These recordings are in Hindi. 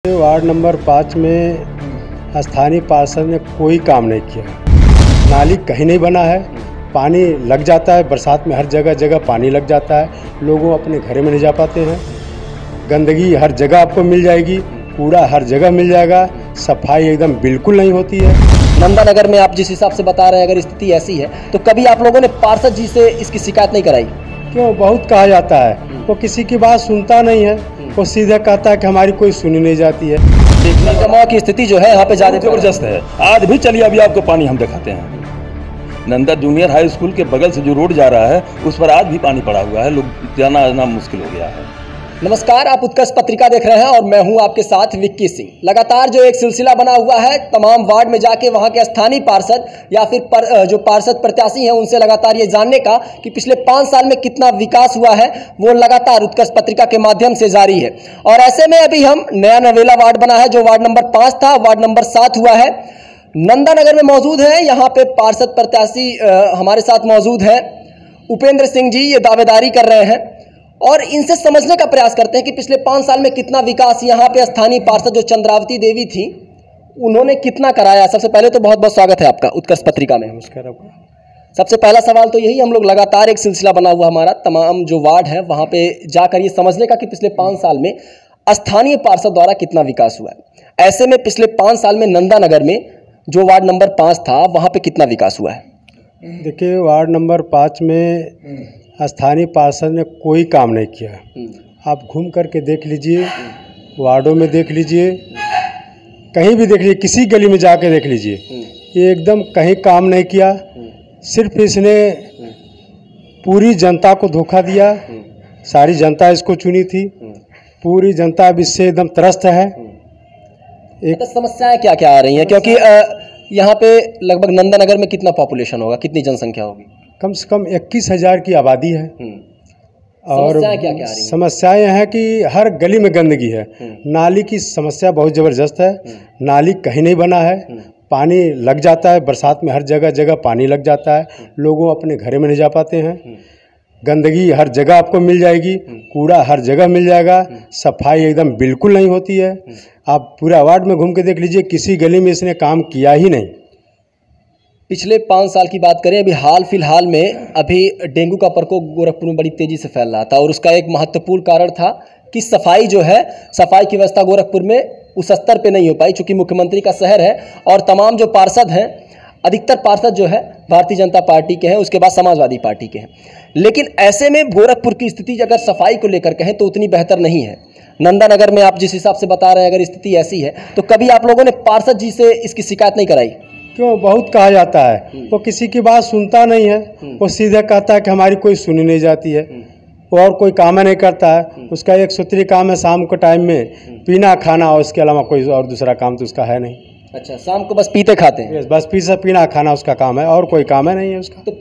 वार्ड नंबर 5 में स्थानीय पार्षद ने कोई काम नहीं किया। नाली कहीं नहीं बना है, पानी लग जाता है, बरसात में हर जगह जगह पानी लग जाता है, लोगों अपने घर में नहीं जा पाते हैं। गंदगी हर जगह आपको मिल जाएगी, कूड़ा हर जगह मिल जाएगा, सफाई एकदम बिल्कुल नहीं होती है। नंदानगर में आप जिस हिसाब से बता रहे हैं, अगर स्थिति ऐसी है तो कभी आप लोगों ने पार्षद जी से इसकी शिकायत नहीं कराई? क्यों, बहुत कहा जाता है, वो किसी की बात सुनता नहीं है, वो सीधे कहता है कि हमारी कोई सुनी नहीं जाती है। जमाव की स्थिति जो है यहाँ पे ज़्यादा जबरदस्त है। आज भी चलिए अभी आपको पानी हम दिखाते हैं। नंदा जूनियर हाई स्कूल के बगल से जो रोड जा रहा है उस पर आज भी पानी पड़ा हुआ है, लोग जाना आना मुश्किल हो गया है। नमस्कार, आप उत्कर्ष पत्रिका देख रहे हैं और मैं हूं आपके साथ विक्की सिंह। लगातार जो एक सिलसिला बना हुआ है, तमाम वार्ड में जाके वहां के स्थानीय पार्षद या फिर जो पार्षद प्रत्याशी हैं उनसे लगातार ये जानने का कि पिछले 5 साल में कितना विकास हुआ है, वो लगातार उत्कर्ष पत्रिका के माध्यम से जारी है। और ऐसे में अभी हम नया नवेला वार्ड बना है, जो वार्ड नंबर 5 था, वार्ड नंबर 7 हुआ है। नंदानगर में मौजूद है, यहाँ पे पार्षद प्रत्याशी हमारे साथ मौजूद है उपेंद्र सिंह जी। ये दावेदारी कर रहे हैं और इनसे समझने का प्रयास करते हैं कि पिछले 5 साल में कितना विकास यहाँ पे स्थानीय पार्षद जो चंद्रावती देवी थी उन्होंने कितना कराया। सबसे पहले तो बहुत बहुत स्वागत है आपका उत्कर्ष पत्रिका में। नमस्कार आपका। सबसे पहला सवाल तो यही, हम लोग लगातार एक सिलसिला बना हुआ हमारा, तमाम जो वार्ड है वहाँ पे जाकर ये समझने का कि पिछले 5 साल में स्थानीय पार्षद द्वारा कितना विकास हुआ है। ऐसे में पिछले 5 साल में नंदानगर में जो वार्ड नंबर 5 था वहाँ पे कितना विकास हुआ है? देखिए, वार्ड नंबर 5 में स्थानीय पार्षद ने कोई काम नहीं किया। आप घूम करके देख लीजिए, वार्डों में देख लीजिए, कहीं भी देख लीजिए, किसी गली में जाके देख लीजिए, ये एकदम कहीं काम नहीं किया। सिर्फ इसने पूरी जनता को धोखा दिया। सारी जनता इसको चुनी थी, पूरी जनता अब इससे एकदम त्रस्त है। एक समस्याएं क्या क्या आ रही हैं, क्योंकि यहाँ पे लगभग नंदानगर में कितना पॉपुलेशन होगा, कितनी जनसंख्या होगी? कम से कम 21,000 की आबादी है। और समस्याएं क्या क्या आ रही हैं? समस्याएं हैं कि हर गली में गंदगी है। नाली की समस्या बहुत ज़बरदस्त है, नाली कहीं नहीं बना है, पानी लग जाता है, बरसात में हर जगह जगह पानी लग जाता है, लोगों अपने घर में नहीं जा पाते हैं। गंदगी हर जगह आपको मिल जाएगी, कूड़ा हर जगह मिल जाएगा, सफाई एकदम बिल्कुल नहीं होती है। आप पूरा वार्ड में घूम के देख लीजिए, किसी गली में इसने काम किया ही नहीं। पिछले 5 साल की बात करें, अभी हाल फिलहाल में अभी डेंगू का प्रकोप गोरखपुर में बड़ी तेज़ी से फैल रहा था और उसका एक महत्वपूर्ण कारण था कि सफाई जो है, सफाई की व्यवस्था गोरखपुर में उस स्तर पे नहीं हो पाई, चूँकि मुख्यमंत्री का शहर है और तमाम जो पार्षद हैं, अधिकतर पार्षद जो है भारतीय जनता पार्टी के हैं, उसके बाद समाजवादी पार्टी के हैं। लेकिन ऐसे में गोरखपुर की स्थिति अगर सफाई को लेकर कहें तो उतनी बेहतर नहीं है। नंदानगर में आप जिस हिसाब से बता रहे हैं, अगर स्थिति ऐसी है तो कभी आप लोगों ने पार्षद जी से इसकी शिकायत नहीं कराई? क्यों, बहुत कहा जाता है, वो किसी की बात सुनता नहीं है, वो सीधे कहता है कि हमारी कोई सुनी नहीं जाती है। वो और कोई काम नहीं करता है, उसका एक सूत्री काम है शाम के टाइम में पीना खाना, और उसके अलावा कोई और दूसरा काम तो उसका है नहीं। अच्छा, शाम को बस पीते खाते हैं? बस पीना खाना उसका काम है, और कोई काम है नहीं है उसका। तो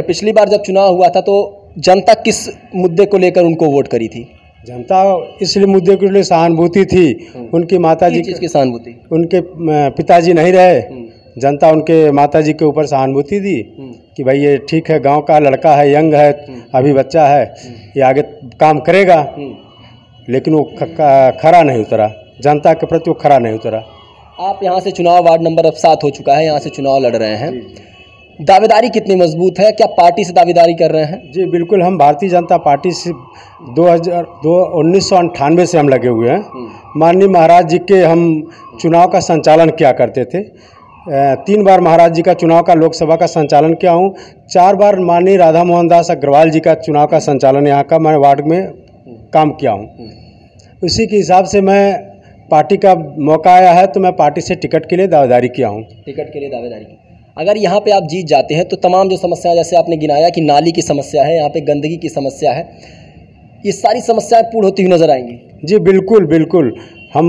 पिछली बार जब चुनाव हुआ था तो जनता किस मुद्दे को लेकर उनको वोट करी थी? जनता इसलिए मुद्दे के लिए सहानुभूति थी, उनकी माताजी की सहानुभूति, उनके पिताजी नहीं रहे, जनता उनके माताजी के ऊपर सहानुभूति दी कि भाई ये ठीक है, गांव का लड़का है, यंग है, अभी बच्चा है, ये आगे काम करेगा। लेकिन वो खरा नहीं उतरा, जनता के प्रति वो खरा नहीं उतरा। आप यहाँ से चुनाव, वार्ड नंबर अब 7 हो चुका है, यहाँ से चुनाव लड़ रहे हैं, दावेदारी कितनी मजबूत है? क्या पार्टी से दावेदारी कर रहे हैं? जी बिल्कुल, हम भारतीय जनता पार्टी से 1998 से हम लगे हुए हैं। माननीय महाराज जी के हम चुनाव का संचालन किया करते थे। 3 बार महाराज जी का चुनाव का लोकसभा का संचालन किया हूँ। 4 बार माननीय राधा मोहन दास अग्रवाल जी का चुनाव का संचालन यहाँ का मैं वार्ड में काम किया हूँ। उसी के हिसाब से मैं पार्टी का मौका आया है तो मैं पार्टी से टिकट के लिए दावेदारी किया हूँ। टिकट के लिए दावेदारी की। अगर यहाँ पे आप जीत जाते हैं तो तमाम जो समस्याएं, जैसे आपने गिनाया कि नाली की समस्या है, यहाँ पे गंदगी की समस्या है, ये सारी समस्याएं पूर्ण होती हुई नजर आएंगी? जी बिल्कुल बिल्कुल। हम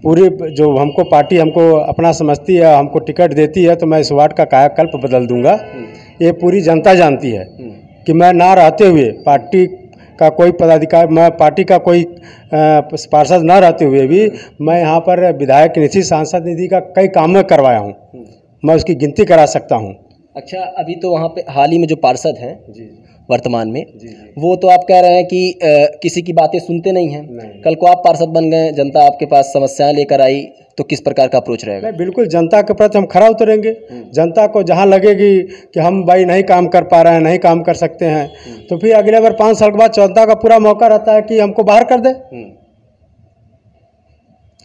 पूरी जो हमको पार्टी हमको अपना समझती है, हमको टिकट देती है, तो मैं इस वार्ड का कायाकल्प बदल दूंगा। ये पूरी जनता जानती है कि मैं ना रहते हुए पार्टी का कोई पदाधिकारी, मैं पार्टी का कोई पार्षद ना रहते हुए भी मैं यहाँ पर विधायक निधि, सांसद निधि का कई काम में करवाया हूँ, मैं उसकी गिनती करा सकता हूँ। अच्छा, अभी तो वहाँ पे हाल ही में जो पार्षद हैं वर्तमान में, वो तो आप कह रहे हैं कि किसी की बातें सुनते नहीं हैं। कल को आप पार्षद बन गए, जनता आपके पास समस्याएं लेकर आई, तो किस प्रकार का अप्रोच रहेगा? बिल्कुल जनता के प्रति हम खरा उतरेंगे। जनता को जहाँ लगेगी कि हम भाई नहीं काम कर पा रहे हैं, नहीं काम कर सकते हैं, तो फिर अगले बार 5 साल के बाद जनता का पूरा मौका रहता है कि हमको बाहर कर दे।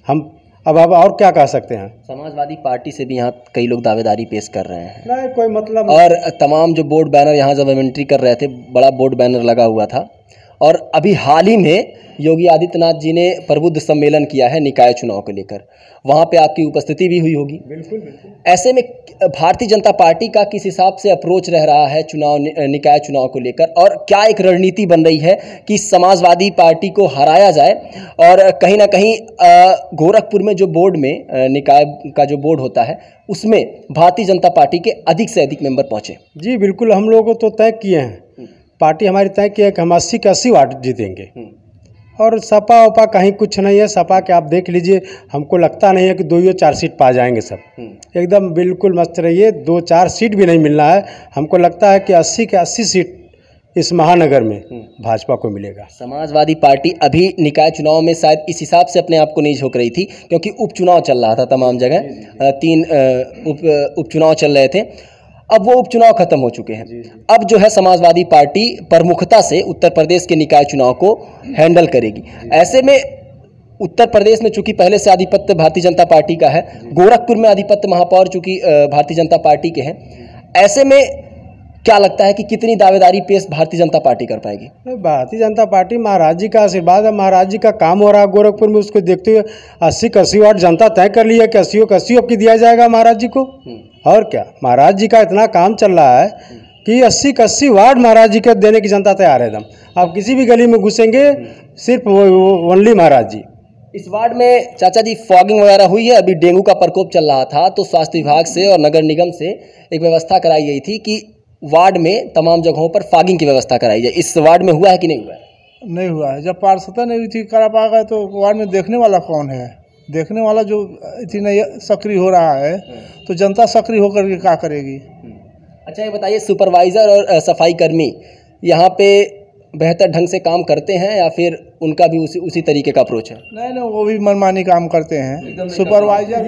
हम अब और क्या कह सकते हैं। समाजवादी पार्टी से भी यहाँ कई लोग दावेदारी पेश कर रहे हैं। नहीं कोई मतलब। और तमाम जो बोर्ड बैनर यहाँ जब एंट्री कर रहे थे, बड़ा बोर्ड बैनर लगा हुआ था। और अभी हाल ही में योगी आदित्यनाथ जी ने प्रबुद्ध सम्मेलन किया है निकाय चुनाव को लेकर, वहाँ पे आपकी उपस्थिति भी हुई होगी। बिल्कुल बिल्कुल। ऐसे में भारतीय जनता पार्टी का किस हिसाब से अप्रोच रह रहा है निकाय चुनाव को लेकर, और क्या एक रणनीति बन रही है कि समाजवादी पार्टी को हराया जाए और कहीं ना कहीं गोरखपुर में जो बोर्ड में निकाय का जो बोर्ड होता है उसमें भारतीय जनता पार्टी के अधिक से अधिक मेंबर पहुँचे? जी बिल्कुल, हम लोगों को तो तय किए हैं, पार्टी हमारी तय की है कि हम 80 के 80 वार्ड जीतेंगे। और सपा वपा कहीं कुछ नहीं है। सपा के आप देख लीजिए, हमको लगता नहीं है कि 2 या 4 सीट पा जाएंगे सब। एकदम बिल्कुल मस्त रहिए, 2-4 सीट भी नहीं मिलना है। हमको लगता है कि 80 के 80 सीट इस महानगर में भाजपा को मिलेगा। समाजवादी पार्टी अभी निकाय चुनाव में शायद इस हिसाब से अपने आप को नहीं झोंक रही थी, क्योंकि उपचुनाव चल रहा था तमाम जगह, 3 उपचुनाव चल रहे थे। अब वो उपचुनाव खत्म हो चुके हैं। अब जो है समाजवादी पार्टी प्रमुखता से उत्तर प्रदेश के निकाय चुनाव को हैंडल करेगी। ऐसे में उत्तर प्रदेश में चूंकि पहले से आधिपत्य भारतीय जनता पार्टी का है, गोरखपुर में आधिपत्य महापौर चूंकि भारतीय जनता पार्टी के हैं, ऐसे में क्या लगता है कि कितनी दावेदारी पेश भारतीय जनता पार्टी कर पाएगी? भारतीय जनता पार्टी महाराज जी का आशीर्वाद है, महाराज जी का काम हो रहा है गोरखपुर में, उसको देखते हुए 80 के 80 वार्ड जनता तय कर ली है कि 80 के 80 अब की दिया जाएगा महाराज जी को। और क्या, महाराज जी का इतना काम चल रहा है कि 80 के 80 वार्ड महाराज जी के देने की जनता तैयार है एकदम। आप किसी भी गली में घुसेंगे, सिर्फ ओनली महाराज जी। इस वार्ड में चाचा जी फॉगिंग वगैरह हुई है? अभी डेंगू का प्रकोप चल रहा था, तो स्वास्थ्य विभाग से और नगर निगम से एक व्यवस्था कराई गई थी कि वार्ड में तमाम जगहों पर फॉगिंग की व्यवस्था कराई जाए। इस वार्ड में हुआ है कि नहीं हुआ है? नहीं हुआ है। जब पार्षद नहीं हुई थी करा पाएगा तो वार्ड में देखने वाला कौन है? देखने वाला जो इतनी सक्रिय हो रहा है, तो जनता सक्रिय होकर के क्या करेगी? अच्छा ये बताइए, सुपरवाइज़र और सफाई कर्मी यहाँ पे बेहतर ढंग से काम करते हैं या फिर उनका भी उसी तरीके का अप्रोच है? नहीं, वो भी मनमानी काम करते हैं। सुपरवाइजर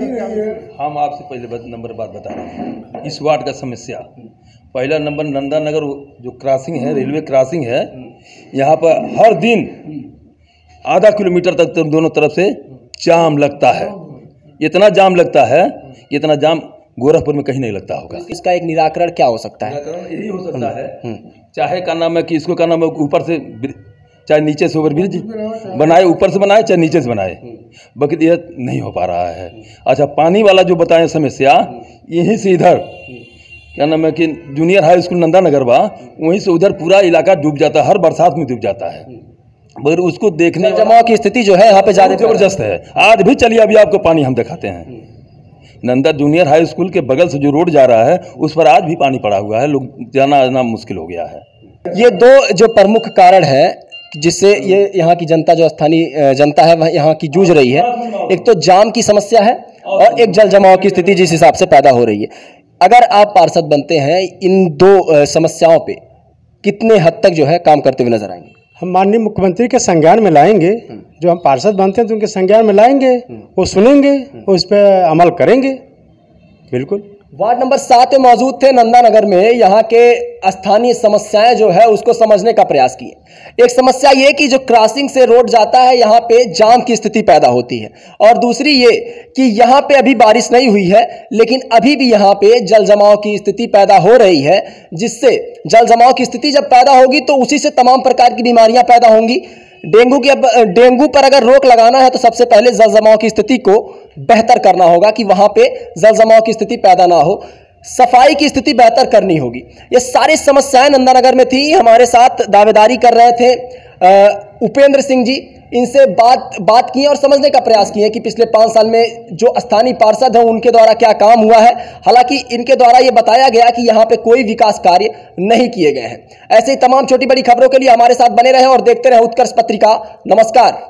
हम आपसे पहले नंबर बात बता रहे हैं। इस वार्ड का समस्या पहला नंबर नंदा नगर जो क्रॉसिंग है, रेलवे क्रॉसिंग है, यहाँ पर हर दिन आधा किलोमीटर तक तो दोनों तरफ से जाम लगता है। इतना जाम लगता है, इतना जाम गोरखपुर में कहीं नहीं लगता होगा। इसका एक निराकरण क्या हो सकता है? निराकरण यही हो सकता है, चाहे का नाम है कि इसको का नाम है ऊपर से, चाहे नीचे से ओवर ब्रिज बनाए, ऊपर से बनाए चाहे नीचे से बनाए, बाकी यह नहीं हो पा रहा है। अच्छा पानी वाला जो बताएं समस्या, यहीं से इधर क्या नाम है कि जूनियर हाई स्कूल नंदा नगर बा, वहीं से उधर पूरा इलाका डूब जाता है, हर बरसात में डूब जाता है। मगर उसको देखने जमाव की स्थिति जो है यहाँ पे ज़्यादा जबरदस्त है। आज भी चलिए अभी आपको पानी हम दिखाते हैं। नंदा जूनियर हाई स्कूल के बगल से जो रोड जा रहा है उस पर आज भी पानी पड़ा हुआ है, लोग जाना आना मुश्किल हो गया है। ये 2 जो प्रमुख कारण है जिससे ये यहाँ की जनता, जो स्थानीय जनता है वह यहाँ की जूझ रही है, एक तो जाम की समस्या है और एक जल जमाव की स्थिति जिस हिसाब से पैदा हो रही है। अगर आप पार्षद बनते हैं, इन 2 समस्याओं पे कितने हद तक जो है काम करते हुए नजर आएंगे? हम माननीय मुख्यमंत्री के संज्ञान में लाएंगे। जो हम पार्षद बनते हैं तो उनके संज्ञान में लाएंगे, वो सुनेंगे, उस पर अमल करेंगे। बिल्कुल। वार्ड नंबर 7 में मौजूद थे नंदा नगर में, यहाँ के स्थानीय समस्याएं जो है उसको समझने का प्रयास किए। एक समस्या ये कि जो क्रॉसिंग से रोड जाता है यहाँ पे जाम की स्थिति पैदा होती है, और दूसरी ये कि यहाँ पे अभी बारिश नहीं हुई है लेकिन अभी भी यहाँ पे जल जमाव की स्थिति पैदा हो रही है, जिससे जल जमाव की स्थिति जब पैदा होगी तो उसी से तमाम प्रकार की बीमारियां पैदा होंगी। डेंगू पर अगर रोक लगाना है तो सबसे पहले जल जमाव की स्थिति को बेहतर करना होगा कि वहां पे जल जमाव की स्थिति पैदा ना हो। सफाई की स्थिति बेहतर करनी होगी। ये सारी समस्याएं नंदानगर में थी। हमारे साथ दावेदारी कर रहे थे उपेंद्र सिंह जी, इनसे बात की और समझने का प्रयास किए कि पिछले 5 साल में जो स्थानीय पार्षद हैं उनके द्वारा क्या काम हुआ है। हालांकि इनके द्वारा ये बताया गया कि यहाँ पे कोई विकास कार्य नहीं किए गए हैं। ऐसे ही तमाम छोटी बड़ी खबरों के लिए हमारे साथ बने रहे और देखते रहे उत्कर्ष पत्रिका। नमस्कार।